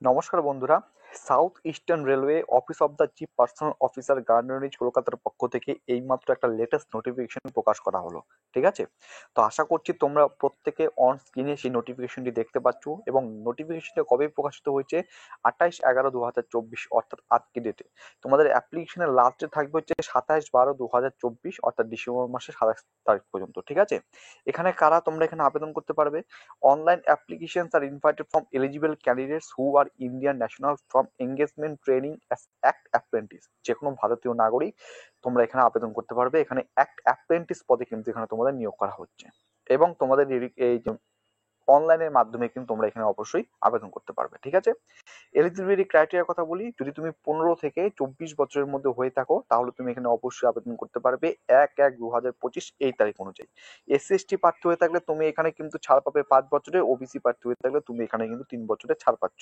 নমস্কার বন্ধুরা, south eastern railway office of the chief personnel officer Garden Reach কলকাতার পক্ষ থেকে এইমাত্র একটা লেটেস্ট নোটিফিকেশন প্রকাশ করা হলো। ঠিক আছে, তো আশা করছি তোমরা প্রত্যেকে অন স্ক্রিনে সেই নোটিফিকেশনটি দেখতে পাচ্ছ এবং নোটিফিকেশনটা কবে প্রকাশিত হয়েছে 28/11/2024 অর্থাৎ আজকে ডেটে। তোমাদের অ্যাপ্লিকেশনের লাস্ট ডেট থাকবে হচ্ছে 27/12/2024 অর্থাৎ ডিসেম্বর মাসের 27 তারিখ পর্যন্ত। ঠিক আছে, এখানে কারা তোমরা এখানে আবেদন করতে পারবে? Online applications are invited from eligible candidates who are Indian national from engagement training as act apprentice। যে কোনো ভারতীয় নাগরিক তোমরা এখানে আবেদন করতে পারবে। এখানে act apprentice পদে কিন্তু এখানে তোমাদের নিয়োগ করা হচ্ছে এবং তোমাদের এই যে অনলাইনের মাধ্যমে কিন্তু তোমরা এখানে অবশ্যই আবেদন করতে পারবে। ঠিক আছে, এলিজিবিলিটি ক্রাইটেরিয়ার কথা বলি, যদি তুমি 15 থেকে 24 বছরের মধ্যে হয়ে থাকো তাহলে তুমি এখানে অবশ্যই আবেদন করতে পারবে 1/1/2025 এই তারিখ অনুযায়ী। এসসি এসটি প্রার্থী হয়ে থাকলে তুমি এখানে কিন্তু ছাড় পাবে 5 বছরের, ওবিসি প্রার্থী হয়ে থাকলে তুমি এখানে কিন্তু 3 বছরের ছাড় পাচ্ছ।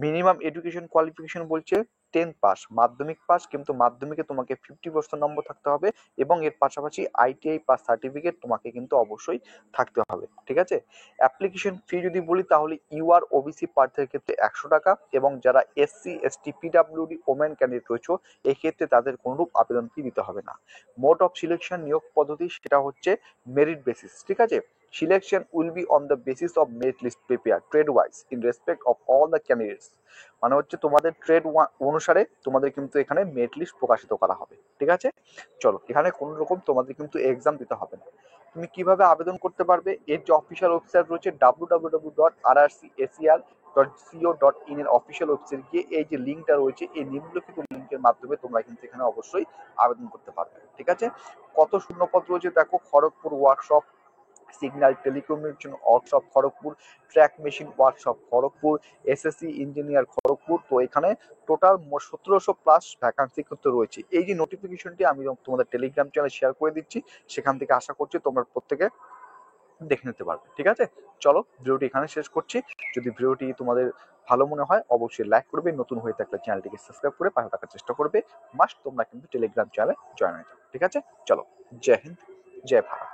মিনিমাম এডুকেশন কোয়ালিফিকেশন বলছে 10 পাস, মাধ্যমিক পাস, কিন্তু মাধ্যমিকে তোমাকে 50% নম্বর থাকতে হবে এবং এর পাশাপাশি আইটিআই পাস সার্টিফিকেট তোমাকে কিন্তু অবশ্যই থাকতে হবে। ঠিক আছে, অ্যাপ্লিকেশন ফি যদি বলি তাহলে ইউআর ওবিসি প্রার্থীর ক্ষেত্রে 100 টাকা এবং যারা SC ST PWD women candidate রয়েছে এক্ষেত্রে তাদের কোনরূপ আবেদন ফি দিতে হবে না। মোড অফ সিলেকশন নিয়োগ পদ্ধতি সেটা হচ্ছে মেরিট বেসিস। ঠিক আছে, selection will be on the basis of merit list prepare trade wise in respect of all the candidates. মানে হচ্ছে তোমাদের ট্রেড অনুসারে তোমাদের কিন্তু এখানে মেরিট লিস্ট প্রকাশিত করা হবে। ঠিক আছে, চলো এখানে কোনো রকম তোমাদের কিন্তু এক্সাম দিতে হবে না। তুমি কিভাবে আবেদন করতে পারবে? এর যে অফিসিয়াল ওয়েবসাইট রয়েছে www.rrcacr.co.in এর অফিসিয়াল ওয়েবসাইট গিয়ে এই যে লিঙ্কটা রয়েছে এই নিম্নলিখিত লিঙ্কের মাধ্যমে তোমরা কিন্তু এখানে অবশ্যই আবেদন করতে পারবে। ঠিক আছে, কত শূন্যপদ রয়েছে দেখো, Kharagpur workshop, signal telecommunication workshop Kharagpur, track machine workshop Kharagpur, SSC engineer Kharagpur. তো এখানে টোটাল 1700+ ভ্যাকান্সি কিন্তু রয়েছে। এই যে নোটিফিকেশনটি আমি তোমাদের টেলিগ্রাম চ্যানেলে শেয়ার করে দিচ্ছি, সেখান থেকে আশা করছি তোমরা প্রত্যেকে দেখে নিতে পারবে। ঠিক আছে, চলো ভিডিওটি এখানে শেষ করছি। যদি ভিডিওটি তোমাদের ভালো মনে হয় অবশ্যই লাইক করবে, নতুন হয়ে থাকলে চ্যানেলটিকে সাবস্ক্রাইব করে পাশে থাকার চেষ্টা করবে। মাস্ট তোমরা কিন্তু টেলিগ্রাম চ্যানেলে জয়েন হয়ে যাও। ঠিক আছে, চলো, জয় হিন্দ, জয় ভারত।